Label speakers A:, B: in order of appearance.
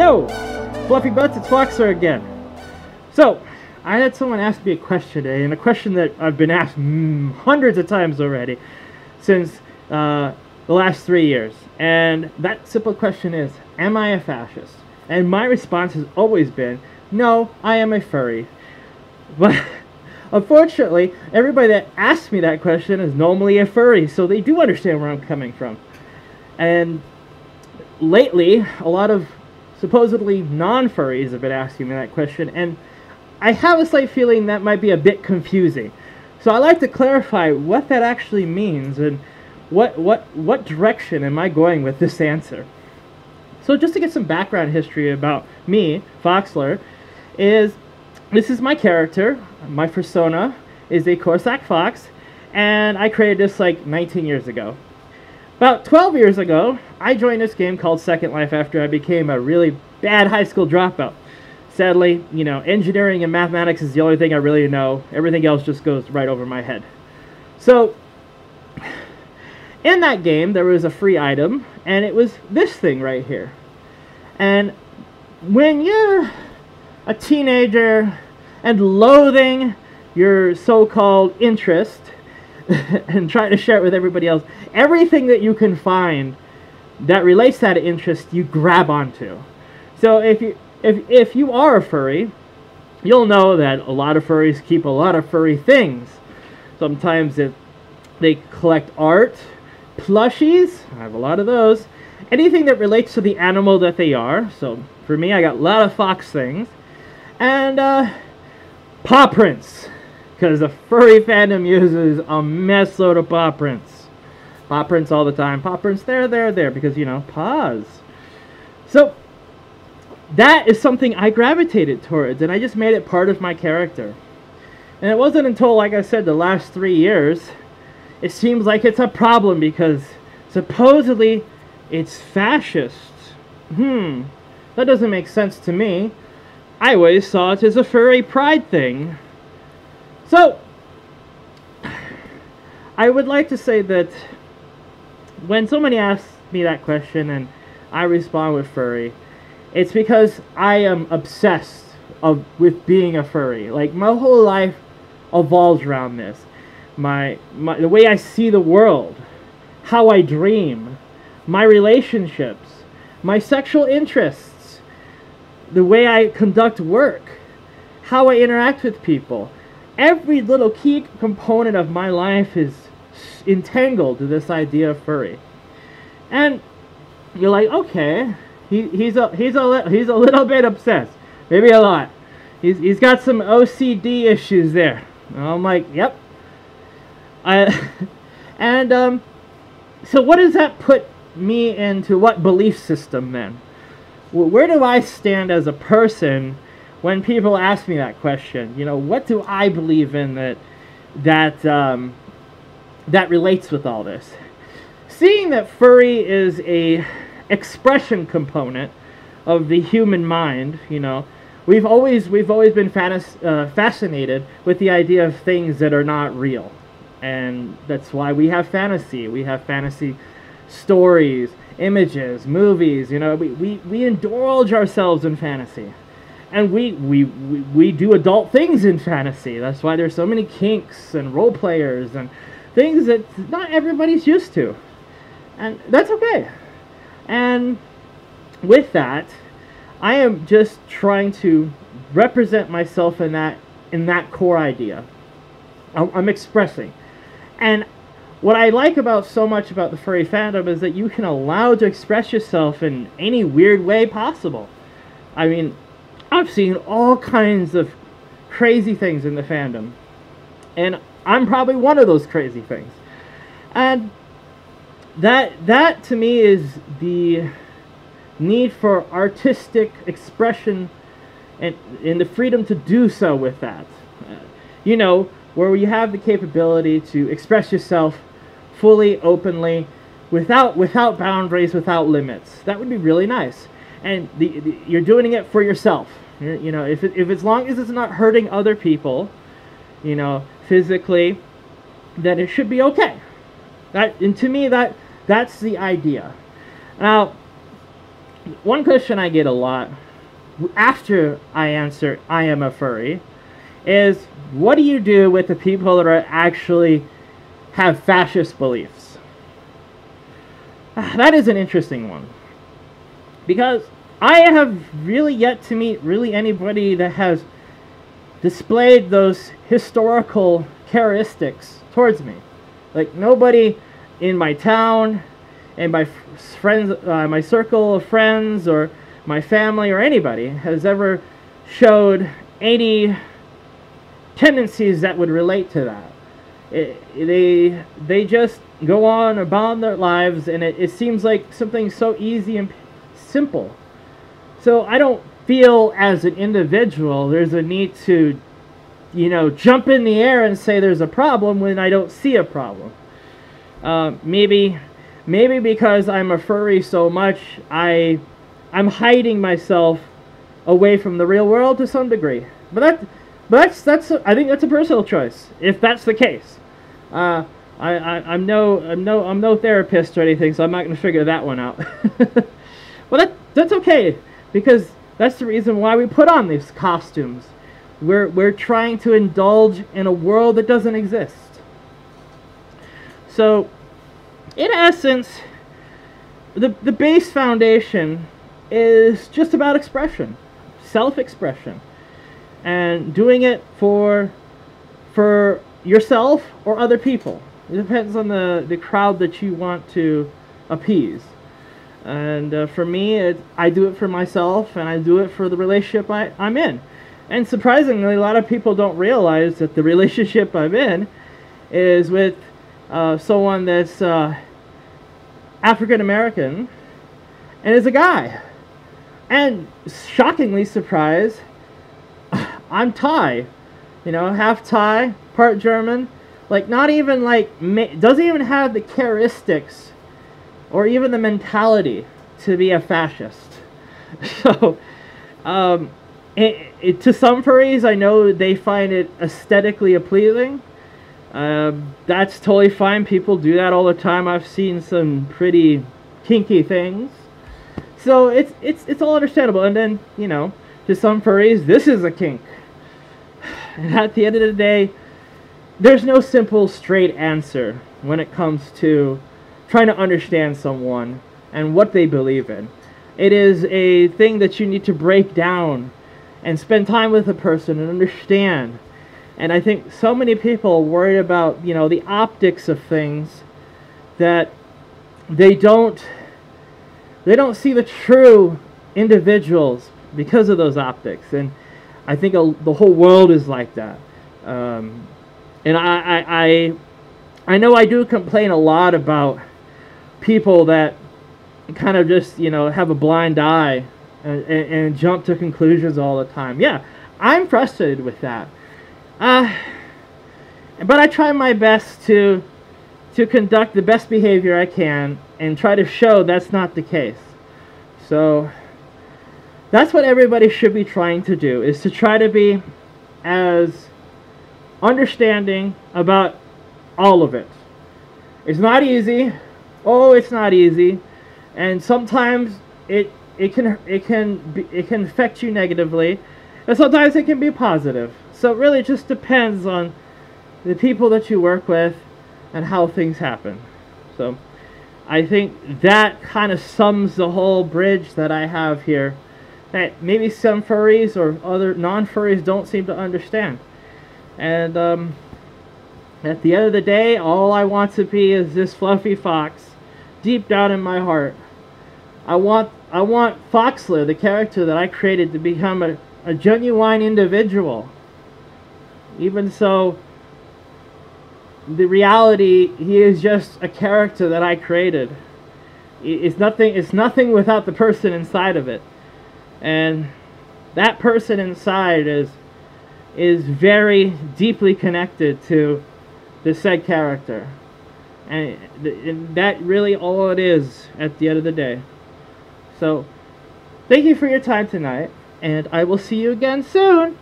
A: Yo! Fluffy Butts, it's Foxler again. So, I had someone ask me a question today, and a question that I've been asked hundreds of times already since the last 3 years. And that simple question is, am I a fascist? And my response has always been, no, I am a furry. But unfortunately, everybody that asks me that question is normally a furry, so they do understand where I'm coming from. And lately, a lot of supposedly non-furries have been asking me that question, and I have a slight feeling that might be a bit confusing. So I'd like to clarify what that actually means and what direction am I going with this answer. So just to get some background history about me, Foxler, this is my character. My persona is a Corsac fox, and I created this like 19 years ago. About 12 years ago, I joined this game called Second Life after I became a really bad high school dropout. Sadly, you know, engineering and mathematics is the only thing I really know. Everything else just goes right over my head. So, in that game, there was a free item, and it was this thing right here. And when you're a teenager and loathing your so-called interest and trying to share it with everybody else, everything that you can find that relates to that interest, you grab onto. So if you are a furry, you'll know that a lot of furries keep a lot of furry things. Sometimes they collect art, plushies, I have a lot of those, anything that relates to the animal that they are. So for me, I got a lot of fox things, and paw prints, because the furry fandom uses a mess load of paw prints. Paw prints all the time. Paw prints there, because, you know, paws. So that is something I gravitated towards, and I just made it part of my character. And it wasn't until, like I said, the last 3 years, it seems like it's a problem because supposedly it's fascist. That doesn't make sense to me. I always saw it as a Furry Pride thing. So, I would like to say that when somebody asks me that question and I respond with furry, it's because I am obsessed with being a furry. Like, my whole life evolves around this. The way I see the world, how I dream, my relationships, my sexual interests, the way I conduct work, how I interact with people. Every little key component of my life is entangled to this idea of furry. And you're like, okay, he's a little bit obsessed, maybe a lot. He's got some OCD issues there. And I'm like, yep. So what does that put me into? What belief system then? Where do I stand as a person when people ask me that question? You know, what do I believe in that relates with all this? Seeing that furry is a expression component of the human mind, you know, we've always been fascinated with the idea of things that are not real, and that's why we have fantasy. We have fantasy stories, images, movies. You know, we indulge ourselves in fantasy. And we do adult things in fantasy. That's why there's so many kinks and role players and things that not everybody's used to. And that's okay. And with that, I am just trying to represent myself in that core idea. I'm expressing. And what I like so much about the furry fandom is that you can allow to express yourself in any weird way possible. I mean, I've seen all kinds of crazy things in the fandom, and I'm probably one of those crazy things. And that to me is the need for artistic expression and the freedom to do so with that. You know, where you have the capability to express yourself fully, openly, without boundaries, without limits. That would be really nice. And you're doing it for yourself. You know, if as long as it's not hurting other people, you know, physically, then it should be okay. And to me, that's the idea. Now, one question I get a lot after I answer I am a furry is, what do you do with the people that are actually have fascist beliefs? That is an interesting one, because I have really yet to meet really anybody that has displayed those historical characteristics towards me. Like, nobody in my town and my friends, my circle of friends, or my family, or anybody has ever showed any tendencies that would relate to that. They just go on about their lives, and it seems like something so easy and simple. So I don't feel as an individual there's a need to, jump in the air and say there's a problem when I don't see a problem. Maybe because I'm a furry so much, I'm hiding myself away from the real world to some degree. But that's I think that's a personal choice, if that's the case. I'm no therapist or anything, so I'm not going to figure that one out. Well, that's okay, because that's the reason why we put on these costumes. We're trying to indulge in a world that doesn't exist. So, in essence, the base foundation is just about expression, self-expression, and doing it for yourself or other people. It depends on the crowd that you want to appease. And for me, I do it for myself, and I do it for the relationship I'm in. And surprisingly, a lot of people don't realize that the relationship I'm in is with someone that's African American and is a guy. And shockingly surprised, I'm Thai, half Thai, part German. Like, not even doesn't even have the characteristics or even the mentality to be a fascist. So, to some furries, I know they find it aesthetically pleasing. That's totally fine. People do that all the time. I've seen some pretty kinky things. So it's all understandable. And then, to some furries, this is a kink. And at the end of the day, there's no simple, straight answer when it comes to trying to understand someone and what they believe in. It is a thing that you need to break down and spend time with a person and understand. And I think so many people are worried about, the optics of things, that they don't see the true individuals because of those optics. And I think the whole world is like that. And I know I do complain a lot about people that kind of just, have a blind eye and jump to conclusions all the time. Yeah, I'm frustrated with that. But I try my best to conduct the best behavior I can and try to show that's not the case. So that's what everybody should be trying to do, is to try to be as understanding about all of it. It's not easy. Oh, it's not easy. And sometimes it can affect you negatively, and sometimes it can be positive. So it really just depends on the people that you work with and how things happen. So I think that kind of sums the whole bridge that I have here, that maybe some furries or other non-furries don't seem to understand. And at the end of the day, all I want to be is this fluffy fox deep down in my heart. I want Foxler, the character that I created, to become a genuine individual. Even so, the reality, he is just a character that I created. It's nothing without the person inside of it. And that person inside is very deeply connected to the said character. And that really all it is at the end of the day. So, thank you for your time tonight, and I will see you again soon.